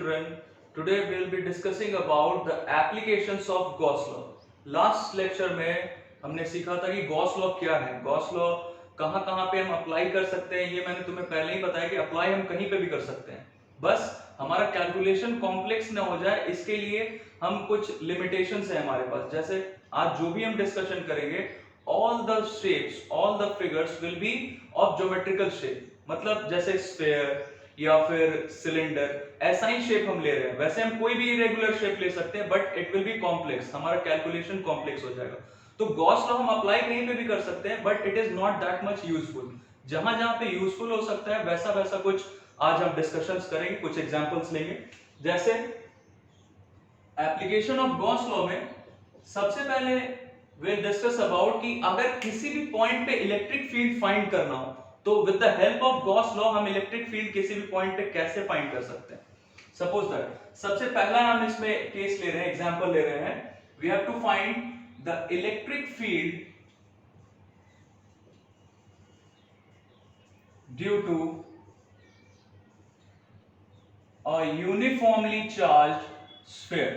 children. Today we'll be discussing about the applications of Gauss law. Last lecture में हमने सीखा था कि गॉस लॉ क्या है, गॉस लॉ कहाँ कहाँ पे हम अप्लाई कर सकते हैं। ये मैंने तुम्हें पहले ही बताया कि अप्लाई हम कहीं पे भी कर सकते हैं, बस हमारा कैलकुलेशन कॉम्प्लेक्स ना हो जाए इसके लिए हम कुछ लिमिटेशंस है हमारे पास। जैसे आज जो भी हम डिस्कशन करेंगे, all the shapes, all the figures will be of geometrical shape, मतलब जैसे स्फीयर या फिर सिलेंडर, ऐसा ही शेप हम ले रहे हैं। वैसे हम कोई भी इरेगुलर शेप ले सकते हैं but it will be complex, हमारा कैलकुलेशन कॉम्प्लेक्स हो जाएगा। तो गॉस लॉ हम अप्लाई कहीं पे भी कर सकते हैं but it is not that much useful. जहां जहां पे यूजफुल हो सकता है वैसा वैसा कुछ आज हम डिस्कशंस करेंगे, कुछ एग्जांपल्स लेंगे। जैसे एप्लीकेशन ऑफ गॉस लॉ में सबसे पहले विल डिस्कस अबाउट कि अगर किसी भी पॉइंट पे इलेक्ट्रिक फील्ड फाइंड करना हो तो with the help of Gauss law हम इलेक्ट्रिक फील्ड किसी भी पॉइंट पे कैसे फाइंड कर सकते हैं। सपोज दैट सबसे पहला हम इसमें केस ले रहे हैं, एग्जांपल ले रहे हैं। We have to find the electric field due to a uniformly charged sphere.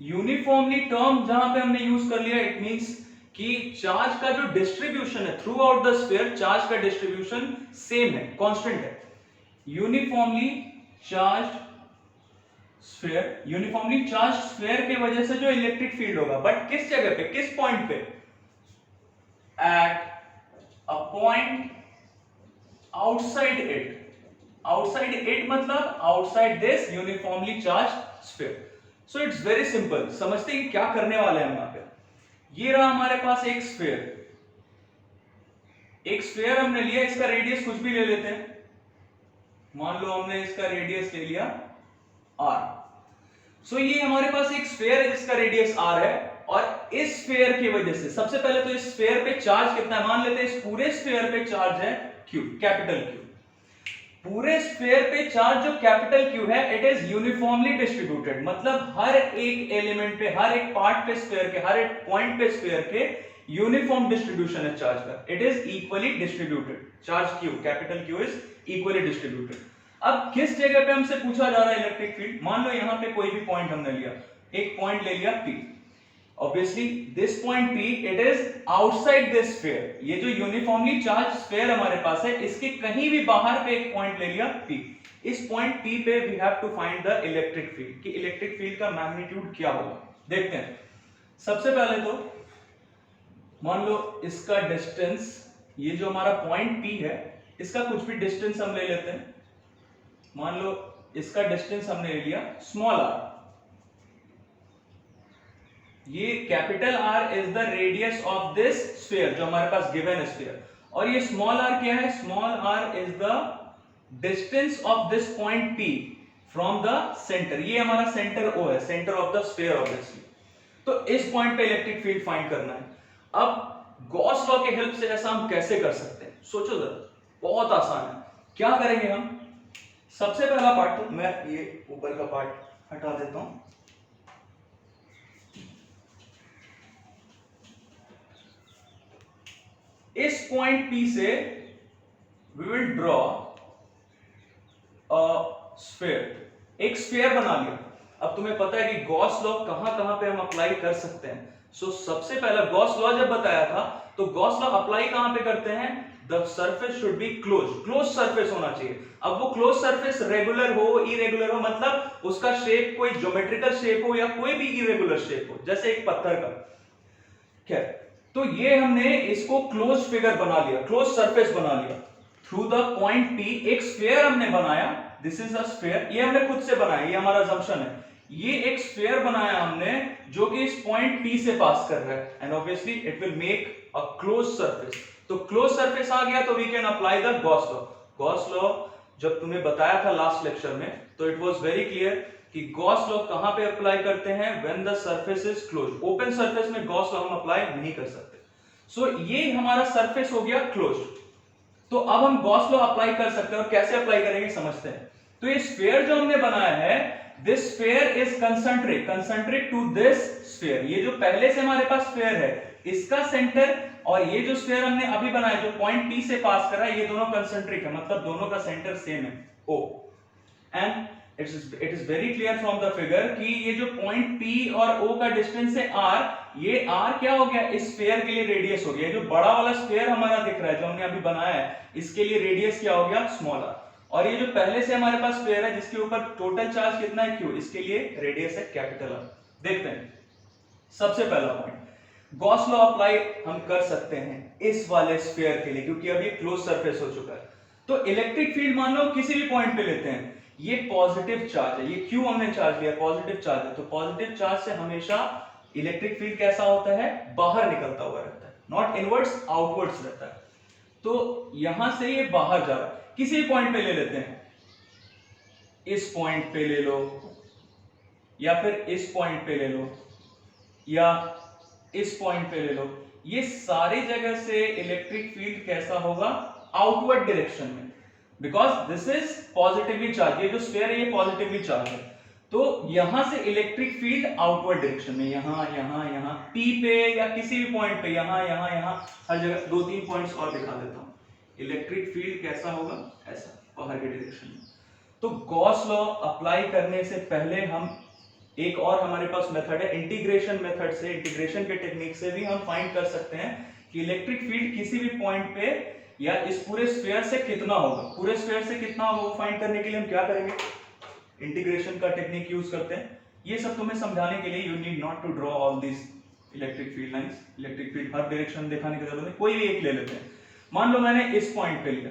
Uniformly term जहां पे हमने यूज कर लिया, इट मींस कि चार्ज का जो डिस्ट्रीब्यूशन है through out the sphere, charge का डिस्ट्रीब्यूशन सेम है, कांस्टेंट है। Uniformly charged sphere, uniformly charged sphere की वजह से जो इलेक्ट्रिक फील्ड होगा, बट किस जगह पे, किस पॉइंट पे? At a point outside it. Outside it मतलब outside this uniformly charged sphere. So it's very simple, समझते हैं कि क्या करने वाले हैं हम यहां पे। ये रहा हमारे पास एक स्फीयर, एक स्फीयर हमने लिया, इसका रेडियस कुछ भी ले लेते हैं। मान लो हमने इसका रेडियस ले लिया r। सो ये हमारे पास एक स्फीयर है जिसका रेडियस r है, और इस स्फीयर की वजह से सबसे पहले तो इस स्फीयर पे चार्ज कितना है, मान लेते हैं इस पूरे स्फीयर पे चार्ज है q, कैपिटल Q। पूरे स्फीयर पे चार्ज जो कैपिटल Q है, इट इज यूनिफॉर्मली डिस्ट्रीब्यूटेड, मतलब हर एक एलिमेंट पे, हर एक पार्ट पे स्फीयर के, हर एक पॉइंट पे स्फीयर के यूनिफॉर्म डिस्ट्रीब्यूशन है चार्ज का। It is equally distributed, charge Q, capital Q is equally distributed. अब किस जगह पे हमसे पूछा जा रहा है इलेक्ट्रिक फील्ड, मान लो यहां पे कोई भी पॉइंट हमने लिया, एक पॉइंट ले लिया P। Obviously this point P, it is outside this sphere। ये जो यूनिफॉर्मली चार्ज स्फीयर हमारे पास है, इसके कहीं भी बाहर पे एक पॉइंट ले लिया P। इस पॉइंट P पे we have to find the electric field, कि इलेक्ट्रिक फील्ड का मैग्नीट्यूड क्या होगा। देखते हैं। सबसे पहले तो मान लो इसका डिस्टेंस, ये जो हमारा पॉइंट P है, इसका कुछ भी डिस्टेंस हम ले लेते हैं। मान लो इसका डिस्टेंस हमने ले लिया स्मॉल r। ये capital R is the radius of this sphere, जो हमारे पास गिवन स्फीयर, और ये स्मॉल r क्या है, small r is the distance of this point P from the centre. ये हमारा सेंटर O है, centre of the sphere obviously. तो इस पॉइंट पे इलेक्ट्रिक फील्ड फाइंड करना है। अब गॉस लॉ के हेल्प से ऐसा हम कैसे कर सकते हैं, सोचो जरा, बहुत आसान है। क्या करेंगे हम, सबसे पहला पार्ट, तो मैं ये ऊपर का पार्ट हटा देता हूं। इस पॉइंट P से we will draw a sphere, एक स्फीयर बना लिया। अब तुम्हें पता है कि गॉस लॉ कहां कहां पे हम अप्लाई कर सकते हैं। सो सबसे पहला गॉस लॉ जब बताया था तो गॉस लॉ अप्लाई कहां पे करते हैं, the surface should be close, close surface होना चाहिए। अब वो क्लोज सरफेस रेगुलर हो, इरेगुलर हो, मतलब उसका शेप कोई ज्योमेट्रिकल शेप हो या कोई भी इरेगुलर शेप हो, जैसे एक पत्थर का। क्या, तो ये हमने इसको क्लोज फिगर बना लिया, क्लोज सरफेस बना लिया थ्रू द पॉइंट P। एक स्फीयर हमने बनाया, दिस इज अ स्फीयर, ये हमने खुद से बनाया, ये हमारा असम्पशन है। ये एक स्फीयर बनाया हमने जो कि इस पॉइंट P से पास कर रहा है, and obviously it will make a close surface. तो क्लोज सरफेस आ गया तो we can apply the Gauss law. Gauss law जब तुम्हें बताया था लास्ट लेक्चर में, तो इट वाज वेरी क्लियर कि गॉस लॉ कहां पे अप्लाई करते हैं, when the surface is close. Open surface में गॉस लॉ हम अप्लाई नहीं कर सकते। सो ये हमारा सरफेस हो गया क्लोज्ड। तो अब हम गॉस लॉ अप्लाई कर सकते हैं, और कैसे अप्लाई करेंगे समझते हैं। तो ये स्फीयर जो हमने बनाया है, this sphere is concentric, concentric to this sphere. ये जो पहले से हमारे पास स्फीयर है, इसका सेंटर और ये जो स्फीयर हमने अभी बनाया जो पॉइंट P से पास कर रहा है, ये दोनों कंसेंट्रिक है, मतलब दोनों का सेंटर सेम है O। And it is very clear from the figure कि ये जो पॉइंट P और O का डिस्टेंस है R, ये R क्या हो गया, इस स्फीयर के लिए रेडियस हो गया। जो बड़ा वाला स्फीयर हमारा दिख रहा है जो हमने अभी बनाया है, इसके लिए रेडियस क्या हो गया, स्मॉल r। और ये जो पहले से हमारे पास स्फीयर है जिसके ऊपर टोटल चार्ज कितना है Q, इसके लिए रेडियस है कैपिटल R। देखते हैं सबसे पहला पॉइंट, गॉस लॉ अप्लाई हम कर सकते हैं इस वाले स्फीयर के लिए क्योंकि अब ये क्लोज सरफेस हो चुका है। तो इलेक्ट्रिक फील्ड मान लो किसी भी पॉइंट पे लेते हैं, ये पॉजिटिव चार्ज है, ये क्यू हमने चार्ज लिया, पॉजिटिव चार्ज है, तो पॉजिटिव चार्ज से हमेशा इलेक्ट्रिक फील्ड कैसा होता है, बाहर निकलता हुआ रहता है, नॉट इनवर्ड्स आउटवर्ड्स रहता है। तो यहां से ये बाहर जा रहा है, किसी भी पॉइंट पे ले लेते हैं, इस पॉइंट पे ले लो या फिर इस पॉइंट पे ले लो या इस पॉइंट पे ले लो, ये सारी जगह से इलेक्ट्रिक फील्ड कैसा होगा, आउटवर्ड डायरेक्शन में, because this is positively charge, ये जो स्फीयर है ये पॉजिटिवली चार्ज है। तो यहां से इलेक्ट्रिक फील्ड आउटवर्ड डायरेक्शन में, यहां यहां यहां P पे या किसी भी पॉइंट पे, यहां यहां यहां हर जगह, 2-3 पॉइंट्स और दिखा देता हूं। इलेक्ट्रिक फील्ड कैसा होगा, ऐसा, बाहर के डायरेक्शन में। तो गॉस लॉ अप्लाई करने से पहले हम एक और हमारे पास मेथड है, इंटीग्रेशन मेथड से, इंटीग्रेशन के टेक्निक से भी हम फाइंड कर सकते हैं कि इलेक्ट्रिक फील्ड किसी भी पॉइंट पे या इस पूरे स्फीयर से कितना होगा, पूरे स्फीयर से कितना होगा वो फाइंड करने के लिए हम क्या करेंगे, इंटीग्रेशन का टेक्निक यूज करते हैं। ये सब तुम्हें समझाने के लिए you need not to draw all this electric field lines, electric field हर डायरेक्शन दिखाने की जरूरत नहीं, कोई भी एक ले लेते हैं। मान लो मैंने इस पॉइंट पे लिया,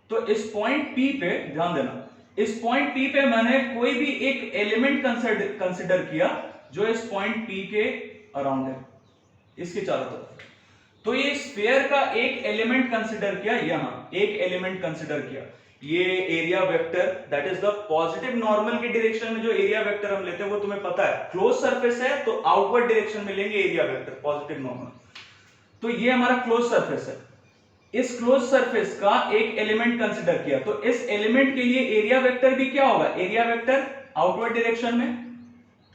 तो इस पॉइंट P पे ध्यान देना, इस पॉइंट P पे मैंने कोई भी एक एलिमेंट कंसिडर किया जो इस पॉइंट P के अराउंड है, इसके चारों तरफ। तो ये स्फीयर का एक एलिमेंट कंसिडर किया, यहां एक एलिमेंट कंसिडर किया, ये area vector, that is the positive normal के डायरेक्शन में जो एरिया वेक्टर हम लेते हैं वो तुम्हें पता है, क्लोज सरफेस है तो आउटवर्ड डायरेक्शन में लेंगे एरिया वेक्टर, पॉजिटिव नॉर्मल। तो ये हमारा क्लोज सरफेस है, इस क्लोज सरफेस का एक एलिमेंट कंसिडर किया, तो इस एलिमेंट के लिए एरिया वेक्टर भी क्या होगा, एरिया वेक्टर आउटवर्ड डायरेक्शन में,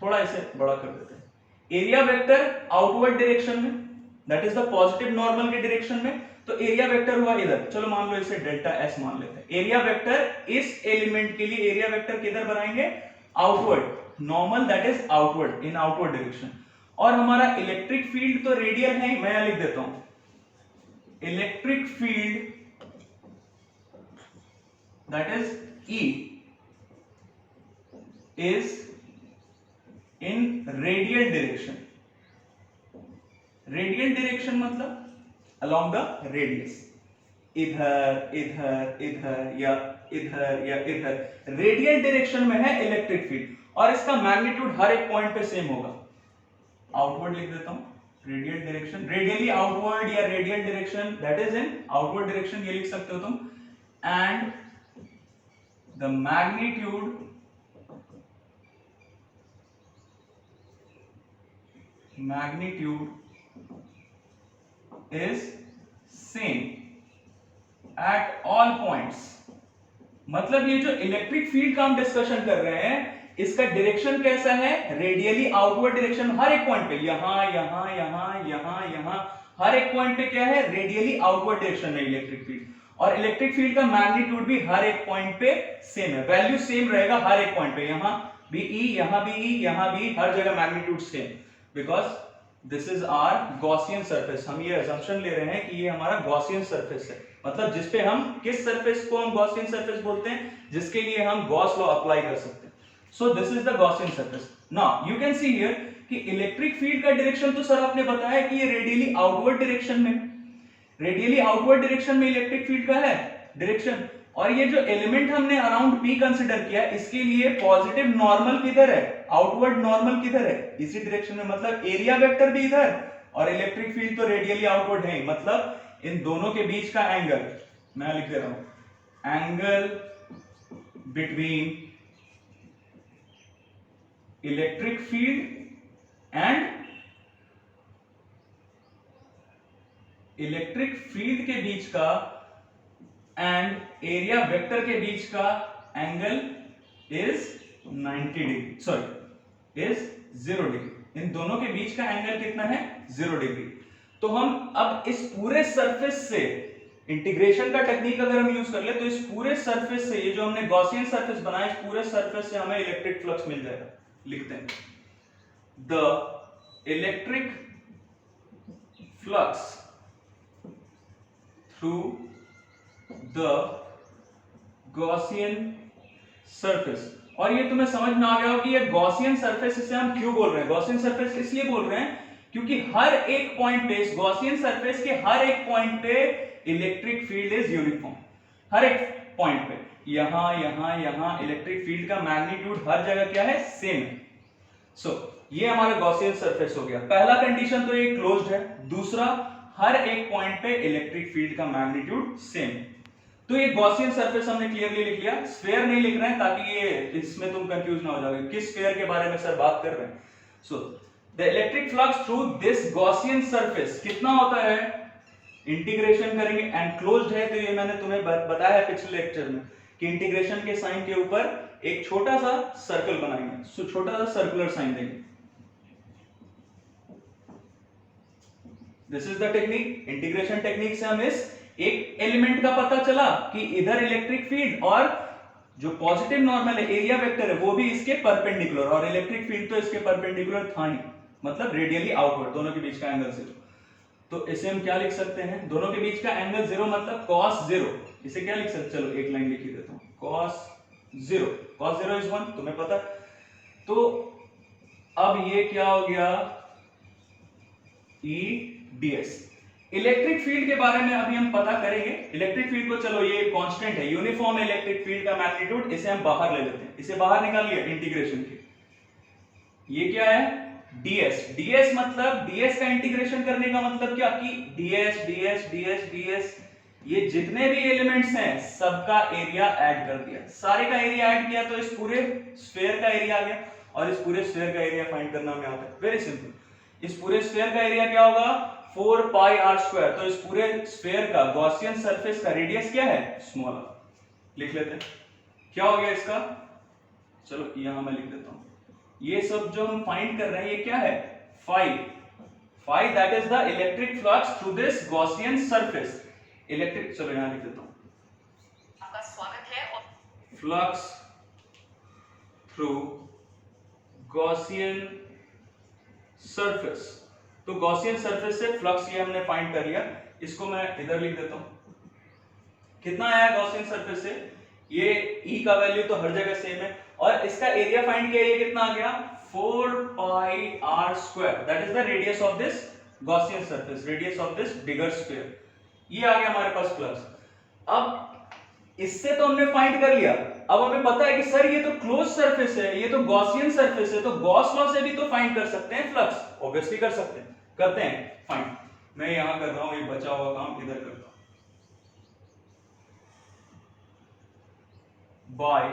थोड़ा इसे बड़ा कर देते हैं, एरिया वेक्टर आउटवर्ड डायरेक्शन में, that is the positive normal के डायरेक्शन में। तो एरिया वेक्टर हुआ इधर, चलो मान लो इसे डेल्टा S मान लेते हैं। एरिया वेक्टर इस एलिमेंट के लिए एरिया वेक्टर किधर बनाएंगे, outward normal, that is outward, in outward direction. और हमारा इलेक्ट्रिक फील्ड तो रेडियल है, मैं यहां लिख देता हूं, electric field that is E is in radial direction, radial direction मतलब along the radius, इधर इधर इधर या इधर या इधर, रेडियल डायरेक्शन में है इलेक्ट्रिक फील्ड और इसका मैग्नीट्यूड हर एक पॉइंट पे सेम होगा। आउटवर्ड लिख देता हूं, रेडियल डायरेक्शन, रेडियली आउटवर्ड या radial direction that is in outward direction, ये लिख सकते हो तुम, and the magnitude is same at all points। मतलब ये जो इलेक्ट्रिक फील्ड का हम डिस्कशन कर रहे हैं इसका डायरेक्शन कैसा है, रेडियली आउटवर्ड डायरेक्शन, हर एक पॉइंट पे, यहां यहां यहां यहां यहां हर एक पॉइंट पे क्या है, रेडियली आउटवर्ड डायरेक्शन में इलेक्ट्रिक फील्ड। और इलेक्ट्रिक फील्ड का मैग्नीट्यूड भी हर एक पॉइंट पे सेम है, वैल्यू सेम रहेगा हर एक पॉइंट पे, यहां भी E, यहां भी E, यहां भी, हर जगह magnitude same, because this is our Gaussian surface. हम ये अजम्पशन ले रहे हैं कि ये हमारा गॉसियन सरफेस है, मतलब जिसपे हम, किस सरफेस को हम गॉसियन सरफेस बोलते हैं, जिसके लिए हम गॉस लॉ अप्लाई कर सकते हैं। So this is the Gaussian surface. Now you can see here कि इलेक्ट्रिक फील्ड का डायरेक्शन तो सर आपने बताया कि ये रेडियली आउटवर्ड डायरेक्शन में, रेडियली आउटवर्ड डायरेक्शन में इलेक्ट्रिक फील्ड का है डायरेक्शन, और ये जो एलिमेंट हमने अराउंड P कंसीडर किया इसके लिए पॉजिटिव नॉर्मल किधर है, आउटवर्ड नॉर्मल किधर है, इसी डायरेक्शन में, मतलब एरिया वेक्टर भी इधर और इलेक्ट्रिक फील्ड तो रेडियली आउटवर्ड है, मतलब इन दोनों के बीच का एंगल, मैं लिख दे रहा हूं, angle between electric field and electric field के बीच का एंड एरिया वेक्टर के बीच का angle is 90 degree, sorry is 0 degree. इन दोनों के बीच का एंगल कितना है, 0 डिग्री। तो हम अब इस पूरे सरफेस से इंटीग्रेशन का टेक्निक अगर हम यूज कर ले तो इस पूरे सरफेस से, ये जो हमने गॉसियन सरफेस बनाया, इस पूरे सरफेस से हमें इलेक्ट्रिक फ्लक्स मिल जाएगा। लिखते हैं the electric flux through the Gaussian surface. और ये तुम्हें समझ में आ गया हो कि ये गॉसियन सरफेस, इसे हम क्यों बोल रहे हैं गॉसियन सरफेस, इसलिए बोल रहे हैं क्योंकि हर एक पॉइंट पे, इस गॉसियन सरफेस के हर एक पॉइंट पे इलेक्ट्रिक फील्ड इज यूनिफॉर्म। हर एक पॉइंट पे, यहां यहां यहां इलेक्ट्रिक फील्ड का मैग्नीट्यूड हर जगह क्या है, सेम है। सो ये हमारा गॉसियन सरफेस हो गया। पहला कंडीशन तो ये क्लोज्ड है, दूसरा हर एक पॉइंट पे इलेक्ट्रिक फील्ड का मैग्नीट्यूड सेम। तो ये गॉसियन सरफेस हमने क्लियरली लिख लिया। स्फीयर नहीं लिख रहे हैं ताकि ये इसमें तुम कंफ्यूज ना हो जाओगे किस स्फीयर के बारे में सर बात कर रहे हैं। So the electric flux through this Gaussian surface कितना होता है, इंटीग्रेशन करेंगे, एंड क्लोज्ड है तो ये मैंने तुम्हें बताया है पिछले लेक्चर में कि इंटीग्रेशन के साइन के ऊपर एक छोटा सा सर्कल बनाएंगे, सो छोटा सा सर्कुलर साइन देंगे। This is the technique. Integration technique से हम इस एक एलिमेंट का पता चला कि इधर इलेक्ट्रिक फील्ड और जो पॉजिटिव नॉर्मल है, एरिया वेक्टर है, वो भी इसके परपेंडिकुलर, और इलेक्ट्रिक फील्ड तो इसके परपेंडिकुलर था ही, मतलब रेडियली आउटवर्ड, दोनों के बीच का एंगल 0। तो इसे हम क्या लिख सकते हैं, दोनों के बीच का एंगल 0 मतलब cos 0। इसे क्या लिख सकते, चलो एक लाइन लिख ही देता हूं, cos 0 इज 1, तुम्हें पता। तो अब ये क्या हो गया, E ds। इलेक्ट्रिक फील्ड के बारे में अभी हम पता करेंगे। इलेक्ट्रिक फील्ड को, चलो ये कांस्टेंट है, यूनिफॉर्म है इलेक्ट्रिक फील्ड का मैग्नीट्यूड, इसे हम बाहर ले लेते हैं, इसे बाहर निकालिए इंटीग्रेशन के। ये क्या है, ds मतलब, ds का इंटीग्रेशन करने का मतलब क्या कि ds ये जितने भी एलिमेंट्स हैं सबका एरिया ऐड कर दिया, सारे का एरिया ऐड किया तो इस पूरे स्फीयर का एरिया आ गया, और इस पूरे स्फीयर का एरिया फाइंड करना हमें आता है, वेरी सिंपल। इस पूरे स्फीयर का एरिया क्या होगा, 4 पाई r स्क्वायर। तो इस पूरे स्फीयर का, गॉसियन सरफेस का रेडियस क्या है, स्मॉल r। लिख लेते हैं क्या हो गया इसका, चलो यहां मैं लिख देता हूं। ये सब जो हम फाइंड कर रहे हैं ये क्या है, phi that is the electric flux through this Gaussian surface. Electric, चलो यहां लिख देता हूं, आपका स्वागत है। और फ्लक्स थ्रू गॉसियन सरफेस। तो गॉसियन सरफेस से फ्लक्स ये हमने फाइंड कर लिया, इसको मैं इधर लिख देता हूं। कितना आया गॉसियन सरफेस से, ये E का वैल्यू तो हर जगह सेम है, और इसका एरिया फाइंड किया, ये कितना आ गया, 4 pi r square, that is the radius of this Gaussian surface, radius of this bigger sphere. ये आ गया हमारे पास फ्लक्स। अब इससे तो हमने फाइंड कर लिया, अब हमें पता है कि सर ये तो क्लोज सरफेस है, ये तो गॉसियन सरफेस है, तो गॉस लॉ से भी तो फाइंड कर सकते हैं फ्लक्स, ऑब्वियसली कर सकते हैं, करते हैं फाइंड। मैं यहां कर रहा हूं, ये बचा हुआ काम इधर करता हूं। By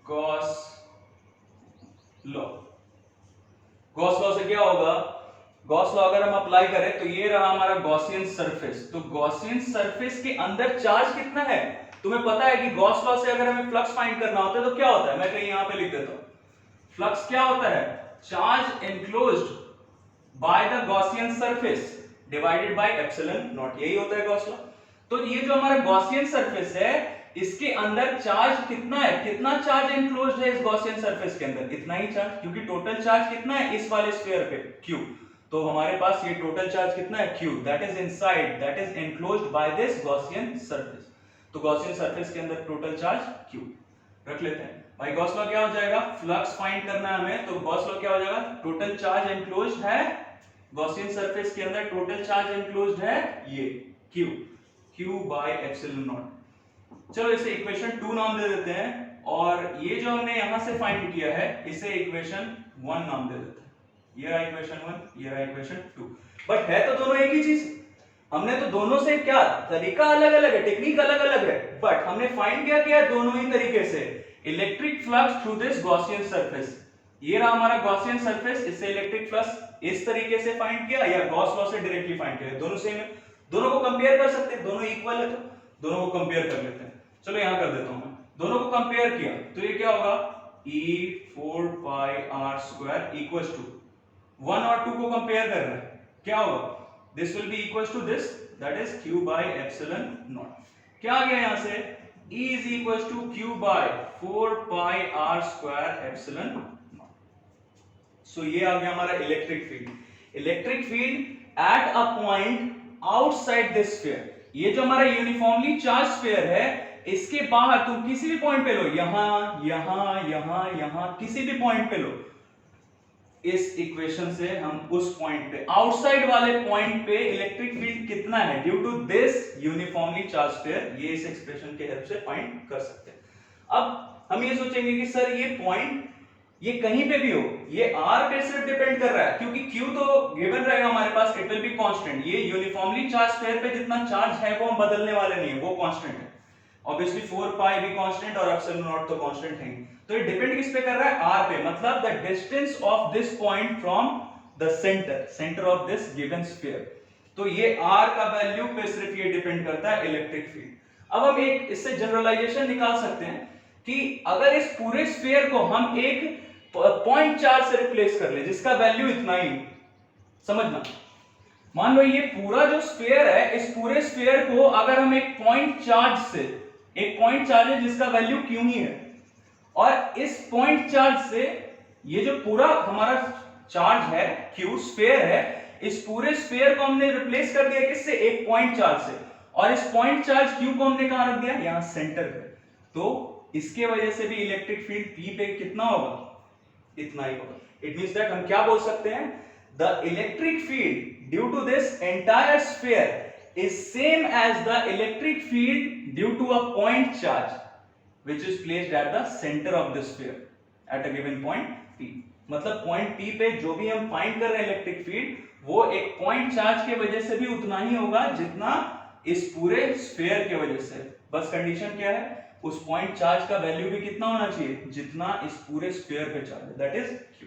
Gauss law, Gauss law से क्या होगा, गॉस लॉ अगर हम अप्लाई करें तो ये रहा हमारा गॉसियन सरफेस। तो गॉसियन सरफेस के अंदर चार्ज कितना है, तुम्हें पता है कि गॉस लॉ से अगर हमें फ्लक्स फाइंड करना होता है तो क्या होता है, मैं कहीं यहां पे लिख देता हूं। फ्लक्स क्या होता है, charge enclosed by the Gaussian surface divided by epsilon not, यही होता है गॉस लॉ। तो ये जो हमारा गॉसियन सरफेस है, इसके अंदर चार्ज कितना है, कितना चार्ज एनक्लोज्ड है इस गॉसियन सरफेस के अंदर, इतना ही चार्ज, क्योंकि टोटल चार्ज कितना है इस वाले स्फीयर पे, q। तो हमारे पास ये टोटल चार्ज कितना है, q, that is inside, that is enclosed by this Gaussian surface. तो गॉसियन सरफेस के अंदर टोटल चार्ज q रख लेते हैं। भाई गॉस लॉ क्या हो जाएगा, फ्लक्स फाइंड करना है हमें, तो गॉस लॉ क्या हो जाएगा, टोटल चार्ज एनक्लोज्ड है गॉसियन सरफेस के अंदर, टोटल चार्ज एनक्लोज्ड है ये q बाय एप्सिलॉन नॉट। चलो इसे इक्वेशन 2 नाम दे देते हैं, और ये जो हमने यहां से फाइंड किया है इसे इक्वेशन 1 नाम दे देते हैं। ये रहा इक्वेशन 1, ये रहा इक्वेशन 2। बट है तो दोनों एक ही चीज, हमने तो दोनों से क्या, तरीका अलग अलग है, टेक्निक अलग अलग है, बट हमने फाइंड क्या किया दोनों ही तरीके से, electric flux through this Gaussian surface. ये रहा हमारा गॉसियन सरफेस, इससे इलेक्ट्रिक फ्लक्स इस तरीके से फाइंड किया, या गॉस लॉ से डायरेक्टली फाइंड किया, दोनों सेम है, दोनों को कंपेयर कर सकते हैं, दोनों इक्वल है तो दोनों को कंपेयर कर लेते हैं। चलो यहां कर देता हूं मैं, दोनों को कंपेयर किया तो ये क्या होगा, E 4 pi r square equals to 1 और 2 को कंपेयर कर रहे हैं, क्या होगा, this will be equals to this, that is q by epsilon naught. क्या आ गया यहां से, E is equals to q by 4 pi r square epsilon naught. So ये आ गया हमारा electric field. Electric field at a point outside this sphere, ये जो हमारा यूनिफॉर्मली चार्ज स्फीयर है इसके बाहर तुम किसी भी पॉइंट पे लो, यहां यहां यहां यहां किसी भी पॉइंट पे लो, इस इक्वेशन से हम उस पॉइंट पे आउटसाइड वाले पॉइंट पे इलेक्ट्रिक फील्ड कितना है due to this uniformly charge sphere, ये इस एक्सप्रेशन के हेल्प से फाइंड कर सकते हैं। अब हम ये सोचेंगे कि सर ये पॉइंट ये कहीं पे भी हो, ये r पे सिर्फ डिपेंड कर रहा है क्योंकि q तो गिवन रहेगा हमारे पास, इट विल बी कांस्टेंट। ये यूनिफॉर्मली चार्ज स्फीयर पे जितना चार्ज है वो हम बदलने वाले नहीं है, वो कांस्टेंट है। ऑब्वियसली 4 पाई भी कांस्टेंट और एप्सिलॉन नॉट तो कांस्टेंट है। तो ये डिपेंड किस पे कर रहा है, r पे, मतलब the distance of this point from the centre of this given sphere. तो ये r का वैल्यू पे सिर्फ ये डिपेंड करता है इलेक्ट्रिक फील्ड। अब हम एक इससे जनरलाइजेशन निकाल सकते हैं कि अगर इस पूरे स्फीयर को हम एक पॉइंट चार्ज से रिप्लेस कर ले जिसका वैल्यू इतना ही, समझना, मान लो ये पूरा जो स्फीयर है, इस पूरे स्फीयर को अगर हम एक पॉइंट चार्ज से, एक पॉइंट चार्ज है जिसका वैल्यू q ही है, और इस पॉइंट चार्ज से ये जो पूरा हमारा चार्ज है q स्फीयर है, इस पूरे स्फीयर को हमने रिप्लेस कर दिया किससे, एक पॉइंट चार्ज से, और इस पॉइंट चार्ज q को हमने कहां रख दिया, यहां सेंटर पे। तो इसके वजह से भी इलेक्ट्रिक फील्ड p पे कितना होगा, इतना ही होगा। इट मींस दैट हम क्या बोल सकते हैं, the electric field due to this entire sphere is same as the electric field due to a point charge which is placed at the centre of the sphere at a given point p। मतलब point p पे जो भी हम find कर रहे हैं electric field, वो एक पॉइंट चार्ज के वजह से भी उतना ही होगा जितना इस पूरे स्फीयर के वजह से। बस कंडीशन क्या है, उस पॉइंट चार्ज का वैल्यू भी कितना होना चाहिए जितना इस पूरे स्फीयर पे चार्ज है, दैट इज q।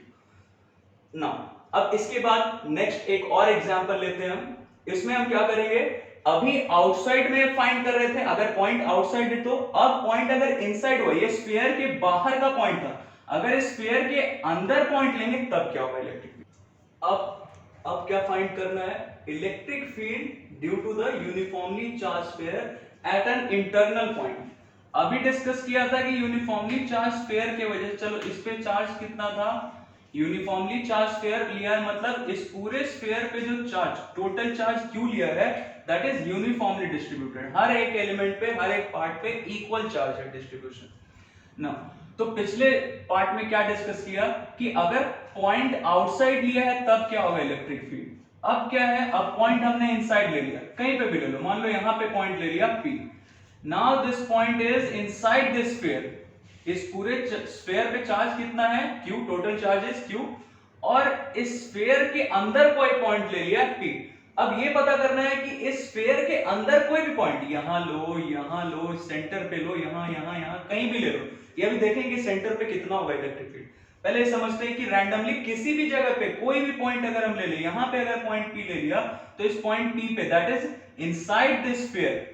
नाउ अब इसके बाद नेक्स्ट एक और एग्जांपल लेते हैं हम। इसमें हम क्या करेंगे, अभी आउटसाइड में फाइंड कर रहे थे, अगर पॉइंट आउटसाइड है तो अब पॉइंट अगर इनसाइड हुआ, ये स्फीयर के बाहर का पॉइंट था, अगर इस स्फीयर के अंदर पॉइंट लेंगे तब क्या होगा इलेक्ट्रिक फील्ड। अब क्या फाइंड करना है, electric field due to the uniformly charge sphere at an internal point. अभी डिस्कस किया था कि यूनिफॉर्मली चार्ज स्फीयर के वजह से, चलो इस पे चार्ज कितना था, यूनिफॉर्मली चार्ज स्फीयर लिया है, मतलब इस पूरे स्फीयर पे जो चार्ज, टोटल चार्ज क्यों लिया है, दैट इज यूनिफॉर्मली डिस्ट्रीब्यूटेड, हर एक एलिमेंट पे, हर एक पार्ट पे इक्वल चार्ज है डिस्ट्रीब्यूशन ना। तो पिछले पार्ट में क्या डिस्कस किया कि अगर पॉइंट आउटसाइड लिया है तब क्या होगा इलेक्ट्रिक फील्ड। अब क्या है, अब पॉइंट हमने इनसाइड ले लिया, कहीं पे भी ले लो, मान लो यहां पे पॉइंट ले लिया p। Now this point is inside this sphere. इस पूरे स्फीयर पे चार्ज कितना है q, total charge is q, और इस स्फीयर के अंदर कोई पॉइंट ले लिया p। अब ये पता करना है कि इस स्फीयर के अंदर कोई भी पॉइंट, यहां लो, सेंटर पे लो, यहां कहीं भी ले लो, ये अभी देखेंगे सेंटर पे कितना होगा इलेक्ट्रिक फील्ड। पहले समझते हैं कि रैंडमली किसी भी जगह पे कोई भी पॉइंट अगर हम ले लें, यहां पे अगर पॉइंट p ले लिया तो इस पॉइंट p पे, that is inside this sphere,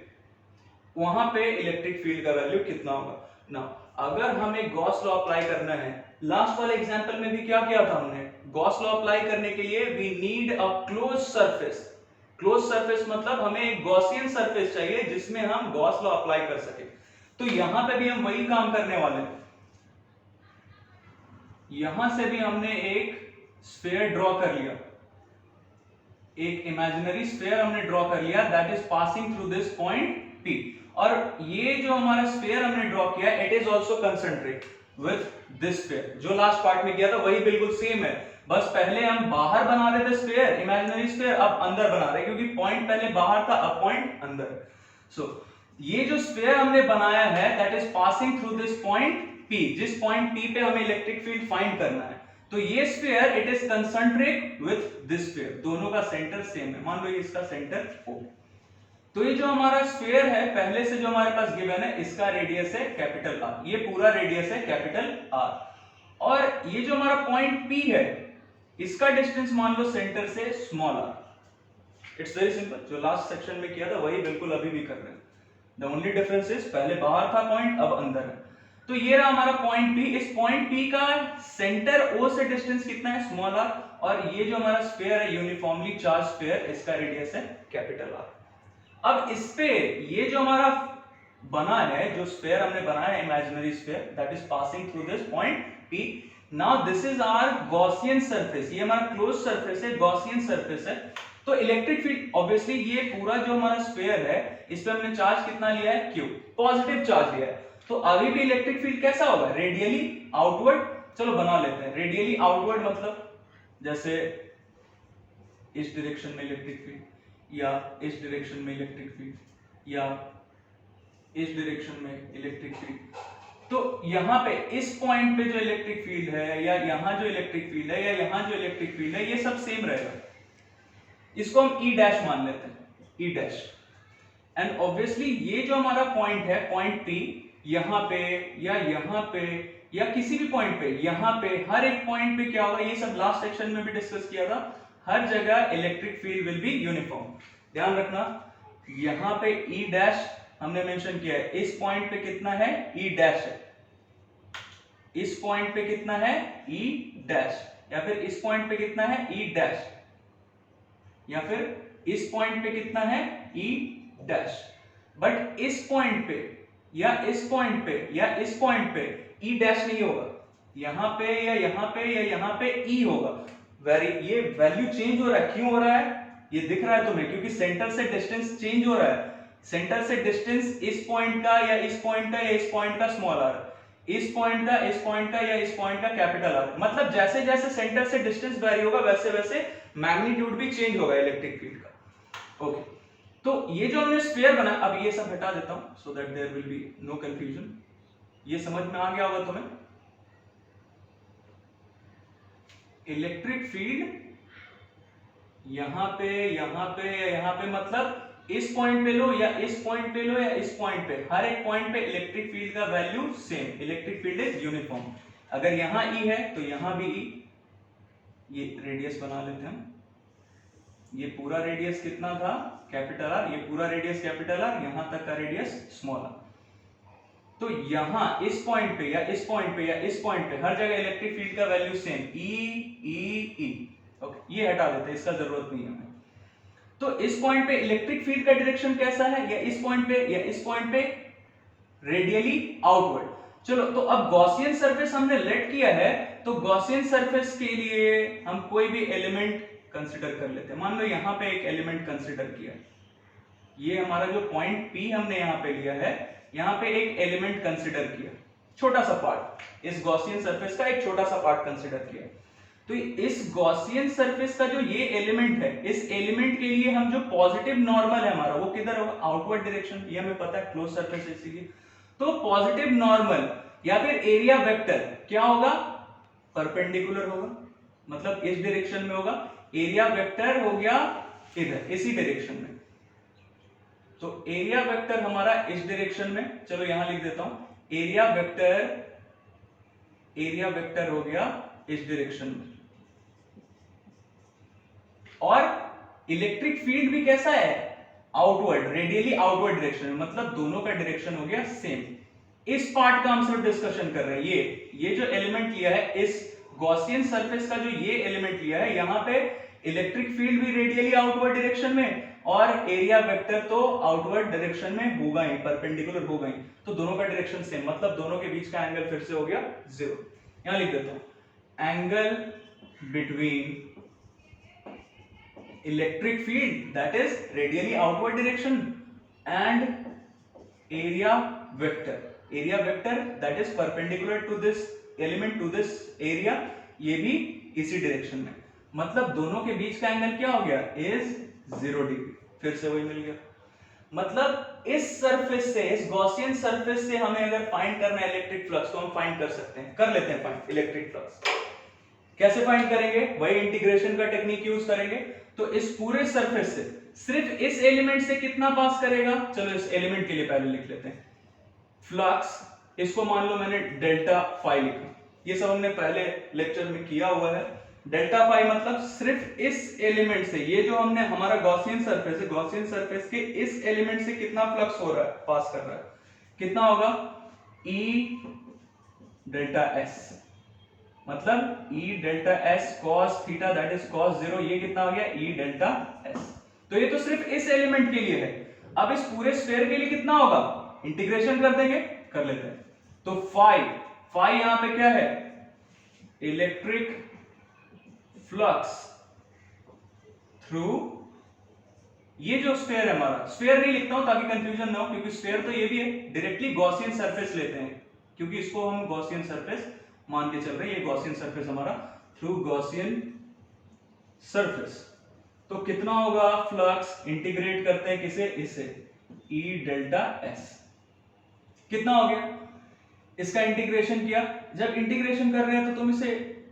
वहां पे इलेक्ट्रिक फील्ड का वैल्यू कितना होगा ना। अगर हमें गॉस लॉ अप्लाई करना है, लास्ट वाले एग्जांपल में भी क्या किया था हमने, गॉस लॉ अप्लाई करने के लिए we need a close surface. Close surface मतलब हमें एक गॉसियन सरफेस चाहिए जिसमें हम गॉस लॉ अप्लाई कर सके। तो यहां पे भी हम वही काम करने वाले हैं, यहां से भी हमने एक स्फीयर ड्रॉ कर लिया, एक इमेजिनरी स्फीयर हमने ड्रॉ कर लिया, that is passing through this point p। और ये जो हमारा स्फीयर हमने ड्रॉ किया, it is also concentric with this sphere, जो लास्ट पार्ट में किया था वही बिल्कुल सेम है, बस पहले हम बाहर बना रहे थे स्फीयर, इमेजिनरी स्फीयर, अब अंदर बना रहे हैं क्योंकि पॉइंट पहले बाहर था, अब पॉइंट अंदर। सो ये जो स्फीयर हमने बनाया है, that is passing through this point p, जिस पॉइंट p पे हमें इलेक्ट्रिक फील्ड फाइंड करना है। तो ये sphere it is concentric with this sphere, दोनों का सेंटर सेम है, मान लो ये इसका सेंटर O। तो ये जो हमारा स्फीयर है पहले से जो हमारे पास गिवन है, इसका रेडियस है कैपिटल R, ये पूरा रेडियस है कैपिटल R, और ये जो हमारा पॉइंट P है इसका डिस्टेंस मान लो सेंटर से small r। It's very simple, जो लास्ट सेक्शन में किया था वही बिल्कुल अभी भी कर रहे हैं। द ओनली डिफरेंस इज पहले बाहर था पॉइंट, अब अंदर है। तो ये रहा हमारा पॉइंट P, इस पॉइंट P का सेंटर O से डिस्टेंस कितना है, स्मॉल r, और ये जो हमारा स्फीयर है यूनिफॉर्मली चार्ज स्फीयर, इसका रेडियस है कैपिटल R। अब इस पे ये जो हमारा बना है, जो स्फीयर हमने बनाया है, imaginary sphere that is passing through this point P. Now this is our Gaussian surface, ये हमारा क्लोज सरफेस है, गॉसियन सरफेस है। तो इलेक्ट्रिक फील्ड ऑब्वियसली ये पूरा जो हमारा स्फीयर है इस पे हमने चार्ज कितना लिया है, Q, पॉजिटिव चार्ज लिया है। तो आगे भी इलेक्ट्रिक फील्ड कैसा होगा, रेडियली आउटवर्ड। चलो बना लेते हैं, रेडियली आउटवर्ड मतलब जैसे इस डायरेक्शन में इलेक्ट्रिक फील्ड, या इस डायरेक्शन में इलेक्ट्रिक फील्ड, या इस डायरेक्शन में इलेक्ट्रिक फील्ड। तो यहाँ पे इस पॉइंट पे जो इलेक्ट्रिक फील्ड है, या यहाँ जो इलेक्ट्रिक फील्ड है, या यहाँ जो इलेक्ट्रिक फील्ड है, ये सब सेम रहेगा। इसको हम E डैश मान लेते हैं, E डैश। एंड ऑब्वियसली ये जो हमारा पॉइंट है, पॉइंट P, यहाँ पे या यहाँ पे या किसी भी पॉइंट पे, यहाँ पे हर एक पॉइंट पे क्या होगा, ये सब लास्ट सेक्शन में भी डिस्कस किया था, हर जगह electric field will be uniform. ध्यान रखना, यहाँ पे E डैश हमने मेंशन किया है, इस पॉइंट पे कितना है, E डैश है, इस पॉइंट पे कितना है, E डैश, या फिर इस पॉइंट पे कितना है, E डैश, या फिर इस पॉइंट पे कितना है, E डैश। बट इस पॉइंट पे या इस पॉइंट पे या इस पॉइंट पे E डैश नहीं होगा, यहां पे या यहां पे या यहां पे E होगा। ये वैल्यू चेंज हो रहा है, क्यों हो रहा है, ये दिख रहा है तुम्हें, क्योंकि सेंटर से डिस्टेंस चेंज हो रहा है। सेंटर से डिस्टेंस इस पॉइंट का या इस पॉइंट का या इस पॉइंट का स्मॉल आर, इस पॉइंट का, इस पॉइंट का या इस पॉइंट का कैपिटल आर। मतलब जैसे जैसे सेंटर से डिस्टेंस वेरी होगा वैसे वैसे मैग्नीट्यूड भी चेंज होगा इलेक्ट्रिक फील्ड का। ओके, तो ये जो हमने स्फीयर बना, अब ये सब हटा देता हूं so that there will be no confusion. ये समझ में आ गया होगा तुम्हें, इलेक्ट्रिक फील्ड यहां पे यहां पे या यहां पे, मतलब इस पॉइंट पे लो या इस पॉइंट पे लो या इस पॉइंट पे, हर एक पॉइंट पे इलेक्ट्रिक फील्ड का value same, electric field is uniform. अगर यहां E है तो यहां भी E, ये रेडियस बना लेते हैं हम, ये पूरा रेडियस कितना था, कैपिटल R, ये पूरा रेडियस कैपिटल R, यहां तक का रेडियस स्मॉल r। तो यहां इस पॉइंट पे या इस पॉइंट पे या इस पॉइंट पे हर जगह इलेक्ट्रिक फील्ड का वैल्यू सेम, E। ओके, ये हटा देते हैं, इसका जरूरत नहीं है हमें। तो इस पॉइंट पे इलेक्ट्रिक फील्ड का डायरेक्शन कैसा है, या इस पॉइंट पे या इस पॉइंट पे रेडियली आउटवर्ड। चलो, तो अब गॉसियन सरफेस हमने लेट किया है, तो गॉसियन सरफेस के लिए हम कोई भी एलिमेंट कंसीडर कर लेते हैं। मान लो यहां पे एक एलिमेंट कंसीडर किया, ये हमारा जो पॉइंट P हमने यहां पे लिया है, यहां पे एक एलिमेंट कंसीडर किया, छोटा सा पार्ट, इस गॉसियन सरफेस का एक छोटा सा पार्ट कंसीडर किया। तो इस गॉसियन सरफेस का जो ये एलिमेंट है, इस एलिमेंट के लिए हम जो पॉजिटिव नॉर्मल है हमारा, वो किधर होगा, आउटवर्ड डायरेक्शन, ये हमें पता है, क्लोज सरफेस इसीलिए। तो पॉजिटिव नॉर्मल या फिर एरिया वेक्टर क्या होगा, परपेंडिकुलर होगा, मतलब इस डायरेक्शन में होगा। एरिया वेक्टर हो गया इधर, इसी डायरेक्शन में। तो एरिया वेक्टर हमारा इस डायरेक्शन में, चलो यहां लिख देता हूं, एरिया वेक्टर हो गया इस डायरेक्शन में। और इलेक्ट्रिक फील्ड भी कैसा है, आउटवर्ड, रेडियली आउटवर्ड डायरेक्शन में, मतलब दोनों का डायरेक्शन हो गया सेम। इस पार्ट का हम सिर्फ डिस्कशन कर रहे हैं, ये जो एलिमेंट लिया है, इस गॉसियन सरफेस का जो ये एलिमेंट लिया है, यहां पे इलेक्ट्रिक फील्ड भी रेडियली आउटवर्ड डायरेक्शन में, और एरिया वेक्टर तो आउटवर्ड डायरेक्शन में होगा ही, परपेंडिकुलर होगा ही। तो दोनों का डायरेक्शन सेम, मतलब दोनों के बीच का एंगल फिर से हो गया 0। यहां लिख देता हूं, angle between electric field that is radially outward direction and area vector that is perpendicular to this element to this area, ये भी इसी डायरेक्शन में, मतलब दोनों के बीच का एंगल क्या हो गया, is 0 डिग्री। फिर से वही मिल गया, मतलब इस सरफेस से, इस गॉसियन सरफेस से हमें अगर फाइंड करना है इलेक्ट्रिक फ्लक्स, तो हम फाइंड कर सकते हैं, कर लेते हैं फाइंड इलेक्ट्रिक फ्लक्स। कैसे फाइंड करेंगे, वही इंटीग्रेशन का टेक्निक यूज करेंगे। तो इस पूरे सरफेस से सिर्फ इस एलिमेंट से कितना पास करेगा, चलो इस एलिमेंट के लिए पहले लिख लेते हैं फ्लक्स, इसको मान लो मैंने डेल्टा फाई लिखा, ये सब हमने पहले लेक्चर में किया हुआ है। डेल्टा फाई मतलब सिर्फ इस एलिमेंट से, ये जो हमने हमारा गॉसियन सरफेस है, गॉसियन सरफेस के इस एलिमेंट से कितना फ्लक्स हो रहा है, पास कर रहा है, कितना होगा, ई डेल्टा एस, मतलब E delta S cos theta that is cos 0, ये कितना हो गया E डेल्टा S। तो ये तो सिर्फ इस एलिमेंट के लिए है। अब इस पूरे स्फीयर के लिए कितना होगा, इंटीग्रेशन कर देंगे, कर लेते हैं। तो फाई यहां पे क्या है, इलेक्ट्रिक फ्लक्स थ्रू ये जो स्फीयर है हमारा, स्फीयर नहीं लिखता हूं ताकि कंफ्यूजन ना हो, क्योंकि स्फीयर तो ये भी है, डायरेक्टली गॉसियन सरफेस लेते हैं क्योंकि इसको हम गॉसियन सरफेस मान के चल रहे हैं। ये गॉसियन सरफेस हमारा, थ्रू गॉसियन सरफेस। तो कितना होगा फ्लक्स, इंटीग्रेट करते हैं किसे, इसे, ई डेल्टा एस। कितना हो गया, इसका इंटीग्रेशन किया। जब इंटीग्रेशन कर रहे हैं तो तुम इसे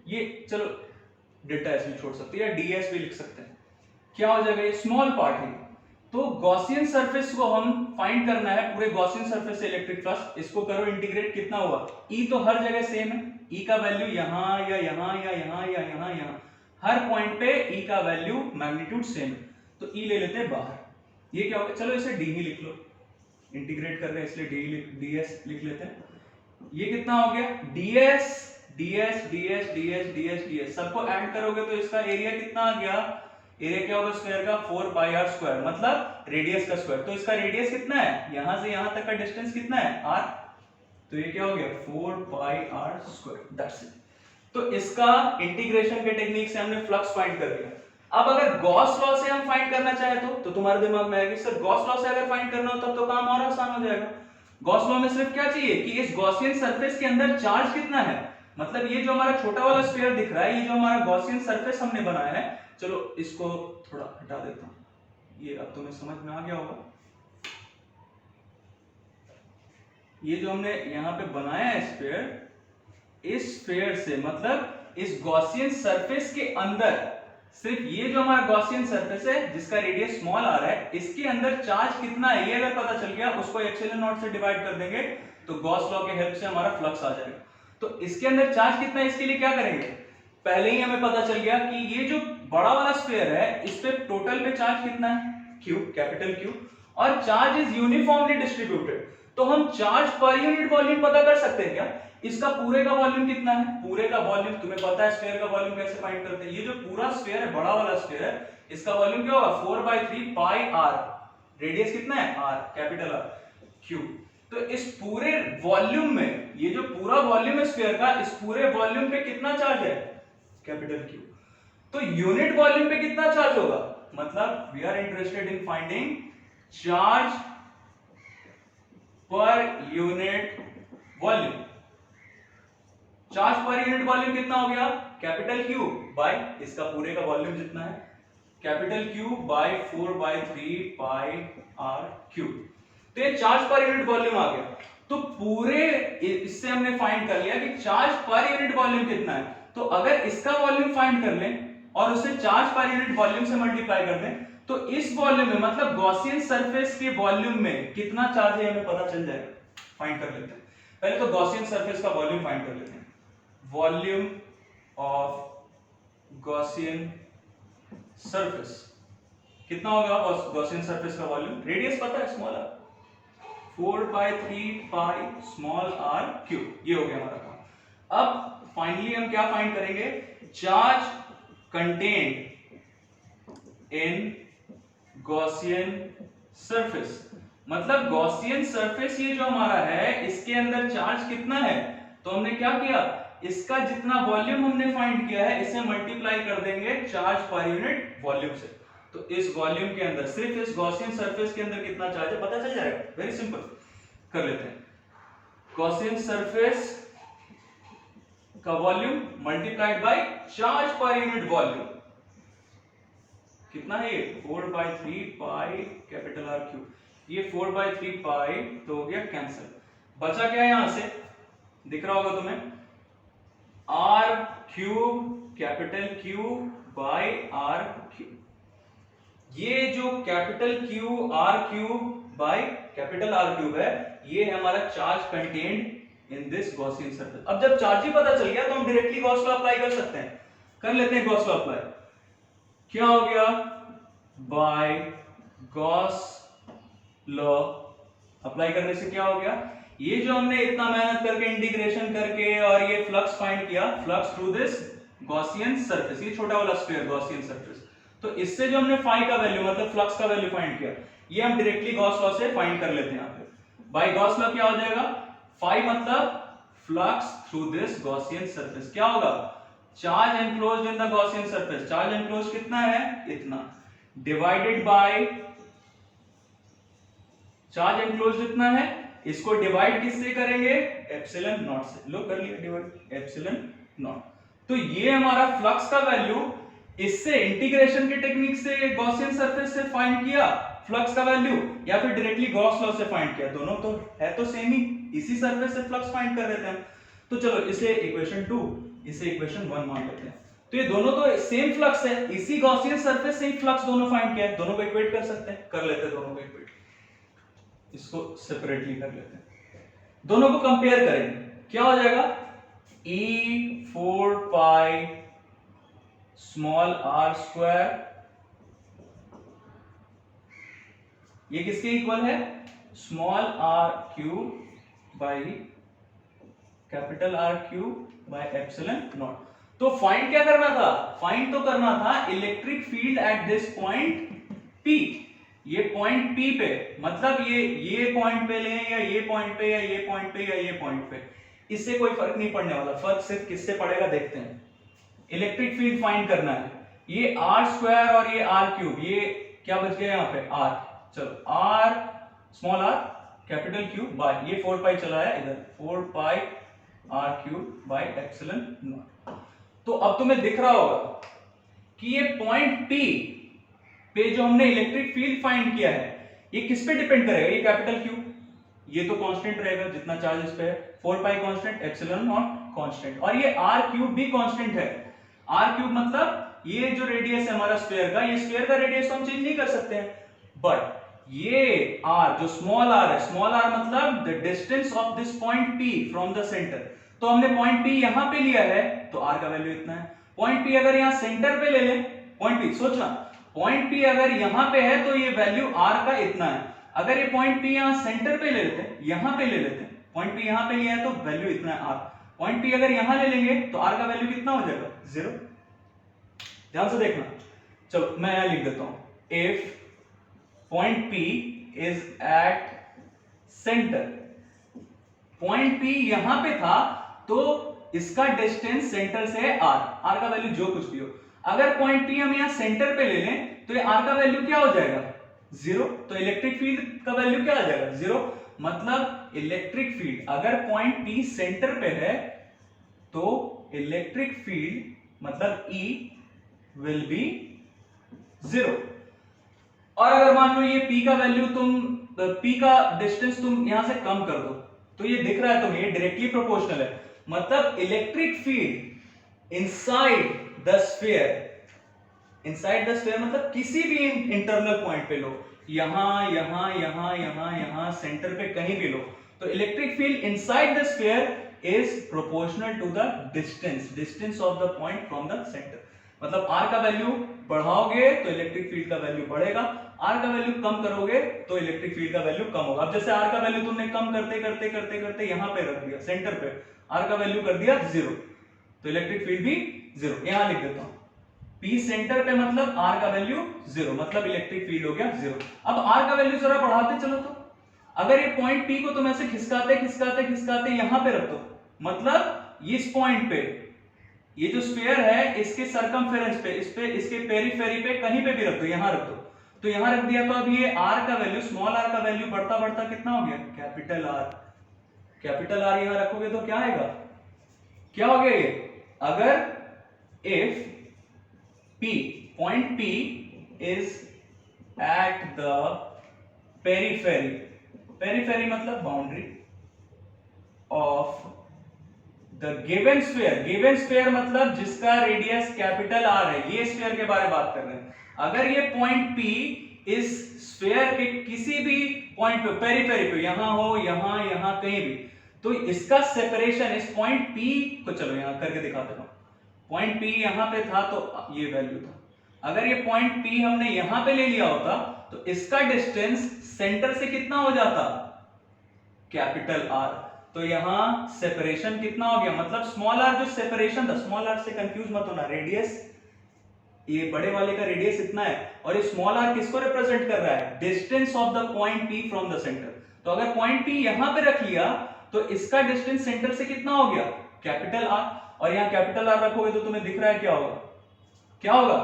ये चलो डेल्टा एस भी छोड़ सकते हैं या डीएस भी लिख सकते हैं। क्या हो जाएगा, ये स्मॉल पार्ट है। तो गॉसियन सरफेस को हम फाइंड करना है, पूरे गॉसियन सरफेस से इलेक्ट्रिक फ्लक्स, इसको करो इंटीग्रेट, कितना हुआ, ई तो हर जगह सेम है, ई का वैल्यू यहां या यहां या यहां या यहां, हर पॉइंट पे ई का वैल्यू मैग्नीट्यूड सेम है, तो ई ले लेते हैं बाहर। ये क्या होगा, चलो इसे डी ही लिख लो, इंटीग्रेट कर रहे हैं इसलिए डीएस लिख लेते हैं। ये कितना हो गया, DS DS DS DS DS DS, सबको ऐड करोगे तो इसका एरिया कितना आ गया, एरिया क्या होगा स्क्वायर का 4 पाई आर स्क्वायर, मतलब रेडियस का स्क्वायर। तो इसका रेडियस कितना है, यहां से यहां तक का डिस्टेंस कितना है, आर, तो ये क्या हो गया 4 पाई आर स्क्वायर, दैट्स इट। तो इसका इंटीग्रेशन के टेक्निक से हमने फ्लक्स फाइंड कर दिया। अब अगर गॉस लॉ से हम फाइंड करना चाहे तो तुम्हारे दिमाग में आएगी सर गॉस लॉ से अगर फाइंड करना हो तब तो काम और आसान हो जाएगा। गॉस लॉ में सिर्फ क्या चाहिए कि इस गॉसियन सरफेस के अंदर चार्ज कितना है, मतलब ये जो हमारा छोटा वाला स्फीयर दिख रहा है, ये जो हमारा गॉसियन सरफेस हमने बनाया है, चलो इसको थोड़ा हटा देता हूं, ये अब तुम्हें समझ में आ गया होगा। ये जो हमने यहां पे बनाया है स्फीयर, इस स्फीयर से मतलब इस गॉसियन सरफेस के अंदर, सिर्फ ये जो हमारा गॉसियन सरफेस है जिसका रेडियस स्मॉल आ रहा है, इसके अंदर चार्ज कितना है ये अगर पता चल गया, उसको एप्सिलॉन नॉट से डिवाइड कर देंगे तो गॉस लॉ के हेल्प से हमारा फ्लक्स आ जाएगा। तो इसके अंदर चार्ज कितना है, इसके लिए क्या करेंगे, पहले ही हमें पता चल गया कि ये जो बड़ा वाला स्फीयर है इस पे टोटल पे चार्ज कितना है, Q, कैपिटल Q, और चार्ज इज यूनिफॉर्मली डिस्ट्रीब्यूटेड। तो हम चार्ज पर यूनिट वॉल्यूम पता कर सकते हैं क्या, इसका पूरे का वॉल्यूम कितना है, पूरे का वॉल्यूम तुम्हें पता है स्फीयर का वॉल्यूम कैसे फाइंड करते हैं, ये जो पूरा स्फीयर है बड़ा वाला स्फीयर है, इसका वॉल्यूम क्या होगा 4/3 पाई आर, रेडियस कितना है r, कैपिटल R, Q। तो इस पूरे वॉल्यूम में, ये जो पूरा वॉल्यूम है स्फीयर का, इस पूरे वॉल्यूम पे कितना चार्ज है, कैपिटल Q। तो यूनिट वॉल्यूम पे कितना चार्ज होगा, मतलब we are interested in finding charge per unit volume. Charge per unit volume कितना हो गया, कैपिटल Q बाय इसका पूरे का वॉल्यूम जितना है, capital Q by 4/3 pi r cube. तो ये चार्ज पर यूनिट वॉल्यूम आ गया। तो पूरे इससे हमने फाइंड कर लिया कि चार्ज पर यूनिट वॉल्यूम कितना है। तो अगर इसका वॉल्यूम फाइंड कर लें और उसे चार्ज पर यूनिट वॉल्यूम से मल्टीप्लाई कर दें तो इस वॉल्यूम में मतलब गॉसियन सरफेस के वॉल्यूम में कितना चार्ज है हमें पता चल जाएगा। फाइंड कर लेते हैं, पहले तो गॉसियन सरफेस का वॉल्यूम फाइंड कर लेते हैं। वॉल्यूम ऑफ गॉसियन सरफेस कितना होगा, गॉसियन सरफेस का वॉल्यूम, रेडियस पता है small r, 4/3 pi small r cube, ये हो गया हमारा काम। अब फाइनली हम क्या फाइंड करेंगे, चार्ज कंटेन्ड इन गॉसियन सरफेस, मतलब गॉसियन सरफेस ये जो हमारा है इसके अंदर चार्ज कितना है। तो हमने क्या किया, इसका जितना वॉल्यूम हमने फाइंड किया है इसे मल्टीप्लाई कर देंगे चार्ज पर यूनिट वॉल्यूम से। तो इस वॉल्यूम के अंदर सिर्फ इस गॉसियन सरफेस के अंदर कितना चार्ज है पता चल जाएगा। वेरी सिंपल कर लेते हैं, गॉसियन सरफेस का volume multiplied by charge per unit volume कितना है, ये 4/3 पाई कैपिटल R क्यूब। ये 4/3 पाई तो हो गया कैंसिल, बचा क्या यहां से दिख रहा होगा तुम्हें, R cube capital Q by R cube. ये जो capital Q R cube by capital R cube है ये है हमारा charge contained in this Gaussian surface. अब जब चार्ज ही पता चल गया तो हम डायरेक्टली गॉस लॉ अप्लाई कर सकते हैं, कर लेते हैं गॉस लॉ अप्लाई। क्या हो गया, बाय गॉस लॉ अप्लाई करने से क्या हो गया, ये जो हमने इतना मेहनत करके इंटीग्रेशन करके और ये फ्लक्स फाइंड किया, flux through this Gaussian surface, ये छोटा वाला स्फीयर गॉसियन सरफेस, तो इससे जो हमने फाई का वैल्यू मतलब फ्लक्स का वैल्यू फाइंड किया, ये हम डायरेक्टली गॉस लॉ से फाइंड कर लेते हैं यहाँ पे। बाय गॉस लॉ क्या हो जाएगा, फाई मतलब flux through this Gaussian surface, क्या होगा, charge enclosed in the Gaussian surface, charge enclosed कितना है, इतना, डिवाइडेड बाय चार्ज एनक्लोज्ड इतना है, इसको डिवाइड किससे करेंगे, एप्सिलॉन नॉट से, लो कर लिया डिवाइड एप्सिलॉन नॉट। तो ये हमारा फ्लक्स का वैल्यू, इससे इंटीग्रेशन के टेक्निक से गॉसियन सरफेस से फाइंड किया फ्लक्स का वैल्यू, या फिर डायरेक्टली गॉस लॉ से फाइंड किया, दोनों तो है तो सेम ही, इसी सरफेस से फ्लक्स फाइंड कर रहे थे हम। तो चलो इसे इक्वेशन 2, इसे इक्वेशन 1 मान लेते हैं। तो ये दोनों तो सेम फ्लक्स है, इसी गॉसियन सरफेस से ही फ्लक्स दोनों फाइंड किया है, दोनों को इक्वेट कर सकते हैं, कर लेते हैं दोनों को इक्वेट, इसको सेपरेटली कर लेते हैं, दोनों को कंपेयर करेंगे, क्या हो जाएगा, E4 pi small r square, ये किसके इक्वल है, small r cube by capital R cube by epsilon not. तो फाइंड क्या करना था, फाइंड तो करना था electric field at this point P, ये पॉइंट P पे, मतलब ये पॉइंट पे लें या ये पॉइंट पे या ये पॉइंट पे या ये पॉइंट पे, इससे कोई फर्क नहीं पड़ने वाला, फर्क सिर्फ किससे पड़ेगा देखते हैं। इलेक्ट्रिक फील्ड फाइंड करना है, ये r स्क्वायर और ये r क्यूब, ये क्या बच गया यहाँ पे r, चलो r small r capital cube by, ये 4 पाई चला है इधर, 4 pi r cube by epsilon not. तो अब तुम्हें दिख रहा होगा कि ये पॉइंट P पे जो हमने इलेक्ट्रिक फील्ड फाइंड किया है, ये किस पे डिपेंड करेगा, ये कैपिटल क्यू, ये तो कांस्टेंट रहेगा जितना चार्ज इस पे है, 4 पाई कांस्टेंट, एप्सिलॉन नॉट कांस्टेंट, और ये r क्यूब भी कांस्टेंट है। r क्यूब मतलब ये जो रेडियस है हमारा स्फीयर का, ये स्फीयर का रेडियस तो हम चेंज नहीं कर सकते हैं, बट ये r जो स्मॉल r है, स्मॉल r मतलब the distance of this point P from the centre, तो हमने पॉइंट P यहां पे लिया है तो r का वैल्यू इतना है। पॉइंट P अगर यहां सेंटर पे ले लें, पॉइंट P सोचना, पॉइंट P अगर यहां पे है तो ये वैल्यू r का इतना है, अगर ये पॉइंट P यहां सेंटर पे ले लेते हैं, यहां पे ले लेते हैं, पॉइंट P यहां पे लिया है तो वैल्यू इतना है r, पॉइंट P अगर यहां ले लेंगे तो r का वैल्यू कितना हो जाएगा, 0। ध्यान से देखना, चलो मैं यहां लिख देता हूं, if point P is at centre, point P यहां पे था तो इसका डिस्टेंस सेंटर से है r का वैल्यू जो कुछ भी हो, अगर पॉइंट P हम यहां सेंटर पे ले लें तो ये r का वैल्यू क्या हो जाएगा, 0, तो इलेक्ट्रिक फील्ड का वैल्यू क्या आ जाएगा, 0, मतलब इलेक्ट्रिक फील्ड अगर पॉइंट P सेंटर पे है तो इलेक्ट्रिक फील्ड मतलब E विल बी 0। और अगर मान लो ये P का वैल्यू P का डिस्टेंस तुम यहां से कम कर दो, तो ये दिख रहा है तुम्हें, ये डायरेक्टली प्रोपोर्शनल है, मतलब electric field inside the sphere, inside the sphere मतलब किसी भी इंटरनल पॉइंट पे लो, यहां यहां यहां यहां यहां सेंटर पे कहीं भी लो, तो electric field inside the sphere is proportional to the distance of the point from the centre, मतलब r का वैल्यू बढ़ाओगे तो इलेक्ट्रिक फील्ड का वैल्यू बढ़ेगा, r का वैल्यू कम करोगे तो इलेक्ट्रिक फील्ड का वैल्यू कम होगा। अब जैसे r का वैल्यू तुमने कम करते करते करते करते यहां पे रख दिया सेंटर पे, r का वैल्यू कर दिया 0, तो इलेक्ट्रिक फील्ड भी 0, यहां लिख देता हूं, P सेंटर पे मतलब r का वैल्यू 0, मतलब इलेक्ट्रिक फील्ड हो गया 0। अब r का वैल्यू जरा बढ़ाते चलो, तो अगर ये पॉइंट P को तुम ऐसे खिसकाते खिसकाते खिसकाते यहां पे रख दो, मतलब इस पॉइंट पे ये जो स्फीयर है इसके सरकमफेरेंस पे, इस पे इसके पेरिफेरी पे कहीं पे भी रख दो, यहां रख दो, तो यहां रख दिया, तो अब ये r का वैल्यू स्मॉल r का वैल्यू बढ़ता बढ़ता कितना हो गया, कैपिटल R, कैपिटल R यहां रखोगे तो क्या आएगा, क्या हो गया ये, अगर if P point P is at the periphery, periphery मतलब boundary of the given sphere, given sphere मतलब जिसका रेडियस कैपिटल R है, ये स्फीयर के बारे में बात कर रहे हैं, अगर ये पॉइंट P इस स्फीयर के किसी भी पॉइंट पे, पेरिफेरी पे, यहां हो यहां यहां कहीं भी, तो इसका सेपरेशन इस पॉइंट P को, चलो यहां करके दिखा देता हूं, पॉइंट P यहां पे था तो ये वैल्यू था, अगर ये पॉइंट P हमने यहां पे ले लिया होता तो इसका डिस्टेंस सेंटर से कितना हो जाता, कैपिटल R, तो यहां सेपरेशन कितना हो गया, मतलब स्मॉल r जो सेपरेशन था, स्मॉल r से कंफ्यूज मत होना, रेडियस ये बड़े वाले का रेडियस इतना है और ये स्मॉल r किसको रिप्रेजेंट कर रहा है, distance of the point P from the centre. तो अगर पॉइंट P यहां पे रख लिया तो इसका डिस्टेंस सेंटर से कितना हो गया, कैपिटल R, और यहां कैपिटल R रखोगे तो तुम्हें दिख रहा है क्या होगा, क्या होगा,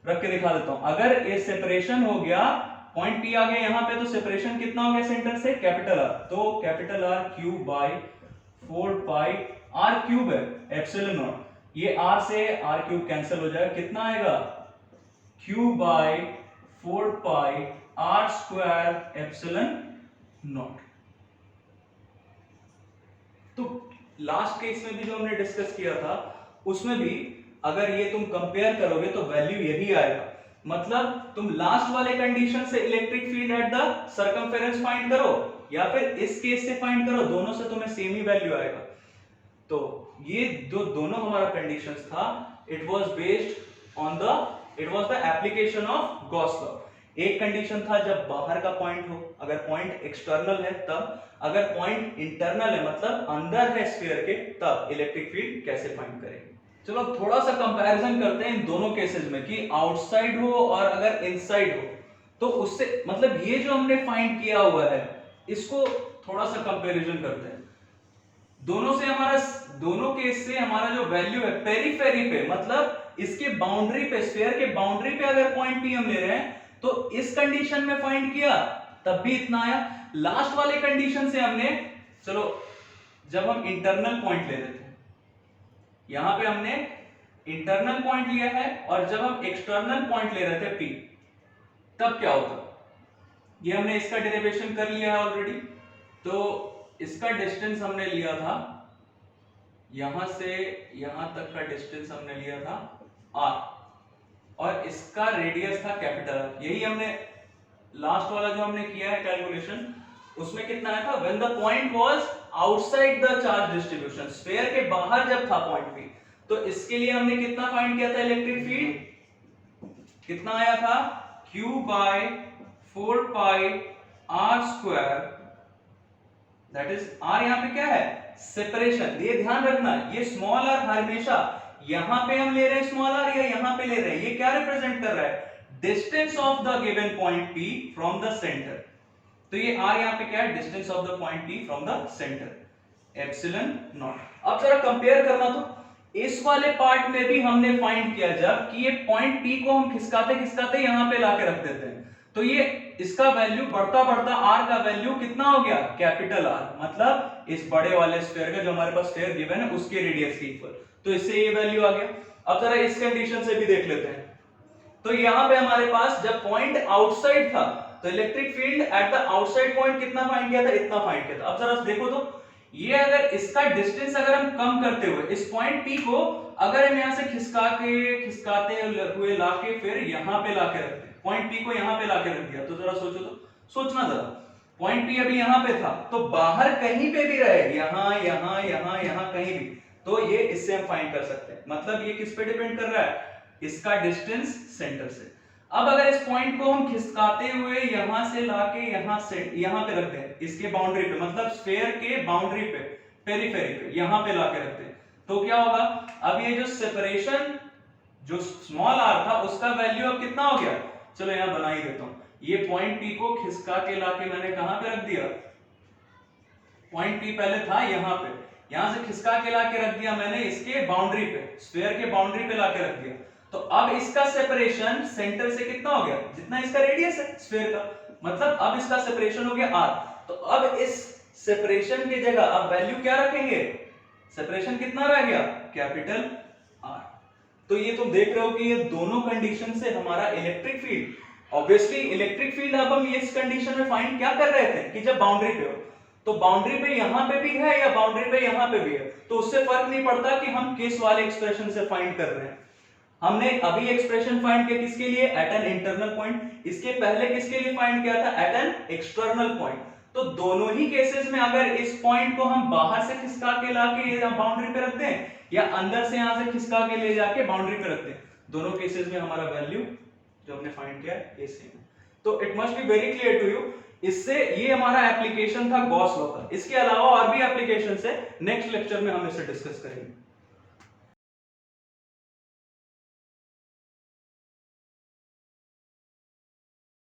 रख के दिखा देता हूं। अगर ये सेपरेशन हो गया, पॉइंट P आ गया यहां पे, तो सेपरेशन कितना हो गया सेंटर से, कैपिटल R, तो capital R cube bye 4 pi R cube है एप्सिलॉन नॉट, ये R से R क्यूब कैंसिल हो जाएगा, कितना आएगा, cube by 4 pi R square epsilon not. तो लास्ट केस में भी जो हमने डिस्कस किया था उसमें भी अगर ये तुम कंपेयर करोगे तो वैल्यू यही आएगा, मतलब तुम लास्ट वाले कंडीशन से electric field at the circumference find करो या फिर इस केस से फाइंड करो, दोनों से तुम्हें सेम ही वैल्यू आएगा। तो ये जो दोनों हमारा कंडीशंस था, it was based on the application of Gauss law. एक कंडीशन था जब बाहर का पॉइंट हो, अगर पॉइंट एक्सटर्नल है तब, अगर पॉइंट इंटरनल है मतलब अंदर है स्फीयर के, तब इलेक्ट्रिक फील्ड कैसे फाइंड करेंगे। चलो थोड़ा सा कंपैरिजन करते हैं इन दोनों केसेस में कि आउटसाइड हो और अगर इनसाइड हो, तो उससे मतलब ये जो हमने फाइंड किया हुआ है इसको थोड़ा सा कंपैरिजन करते हैं। दोनों केस से हमारा जो वैल्यू है पेरिफेरी पे, मतलब इसके बाउंड्री पे, स्फीयर के बाउंड्री पे अगर पॉइंट P हम ले रहे हैं तो इस कंडीशन में फाइंड किया तब भी इतना आया। लास्ट वाले कंडीशन से हमने, चलो जब हम इंटरनल पॉइंट ले रहे थे, यहां पे हमने इंटरनल पॉइंट लिया है, और जब हम एक्सटर्नल पॉइंट ले रहे थे P, तब क्या होता, ये हमने इसका डेरिवेशन कर लिया है ऑलरेडी। तो इसका डिस्टेंस हमने लिया था, यहां से यहां तक का डिस्टेंस हमने लिया था R, और इसका रेडियस था कैपिटल R। यही हमने लास्ट वाला जो हमने किया है कैलकुलेशन, उसमें कितना आया था, when the point was outside the charge distribution, sphere के बाहर जब था पॉइंट P, तो इसके लिए हमने कितना फाइंड किया था इलेक्ट्रिक फील्ड, कितना आया था, Q by 4 pi R square, that is R यहां पे क्या है, सेपरेशन। ये ध्यान रखना, ये स्मॉल r हमेशा यहां पे हम ले रहे हैं स्मॉल r या यहां पे ले रहे हैं, ये क्या रिप्रेजेंट कर रहा है, distance of the given point P from the centre. तो ये r यहां पे क्या है, distance of the point P from the centre, epsilon not. अब जरा कंपेयर करना, तो इस वाले पार्ट में भी हमने फाइंड किया जब कि ये पॉइंट P को हम खिसकाते खिसकाते यहां पे लाके रख देते हैं, तो ये इसका वैल्यू बढ़ता बढ़ता R का वैल्यू कितना हो गया, कैपिटल R, मतलब इस बड़े वाले स्फीयर का जो हमारे पास स्फीयर गिवन है उसके रेडियस के इक्वल, तो इससे ये वैल्यू आ गया। अब जरा इस कंडीशन से भी देख लेते हैं। तो यहां पे हमारे पास जब पॉइंट आउटसाइड था तो electric field at the outside point कितना फाइंड किया था, इतना फाइंड किया था। अब जरा देखो तो ये अगर इसका डिस्टेंस अगर हम कम करते हुए इस पॉइंट P को अगर हम यहां से खिसकाते हुए लाके फिर यहां पे लाके रखते, पॉइंट P को यहां पे लाके रख दिया, तो जरा सोचो, तो सोचना जरा, पॉइंट P अभी यहां पे था, तो बाहर कहीं पे भी रहे, यहां यहां यहां यहां कहीं भी, तो ये इससे हम फाइंड कर सकते हैं। मतलब ये किस पे डिपेंड कर रहा है, इसका डिस्टेंस सेंटर से। अब अगर इस पॉइंट को हम खिसकाते हुए यहां से लाके यहां पे रखते हैं, इसके बाउंड्री पे, मतलब स्फीयर के बाउंड्री पे, पेरिफेरी पे यहां पे लाके रखते हैं, तो क्या होगा, अब ये जो सेपरेशन जो स्मॉल r था उसका वैल्यू अब कितना हो गया, चलो यहां बना ही देता हूं। ये पॉइंट P को खिसका के लाके मैंने कहां पे रख दिया, पॉइंट P पहले था यहां पे, यहां से खिसका के लाके रख दिया मैंने इसके बाउंड्री पे, स्फीयर के बाउंड्री पे लाके रख दिया। तो अब इसका सेपरेशन सेंटर से कितना हो गया, जितना इसका रेडियस है स्फीयर का, मतलब अब इसका सेपरेशन हो गया r। तो अब इस सेपरेशन की जगह अब वैल्यू क्या रखेंगे, सेपरेशन कितना रह गया, कैपिटल R। तो ये तुम देख रहे हो कि ये दोनों कंडीशन से हमारा electric field, obviously electric field अब हम इस कंडीशन में फाइंड क्या कर रहे थे कि जब बाउंड्री पे हो, तो बाउंड्री पे यहां पे भी है या बाउंड्री पे यहां पे भी है, तो उससे फर्क नहीं पड़ता कि हम किस वाले एक्सप्रेशन से फाइंड कर रहे हैं। हमने अभी एक्सप्रेशन फाइंड किया किसके लिए, एट एन इंटरनल पॉइंट, इसके पहले किसके लिए फाइंड किया था, एट एन एक्सटर्नल पॉइंट। तो दोनों ही केसेस में अगर इस पॉइंट को हम बाहर से खिसका के लाके ये बाउंड्री पे रखते हैं या अंदर से यहां से खिसका के ले जाके बाउंड्री पे रखते हैं, दोनों केसेस में हमारा वैल्यू जो हमने फाइंड किया है ये सेम है। तो it must be very clear to you. इससे ये हमारा एप्लीकेशन था गॉस लॉ का, इसके अलावा और भी एप्लीकेशन है, नेक्स्ट लेक्चर में हम इसे डिस्कस करेंगे।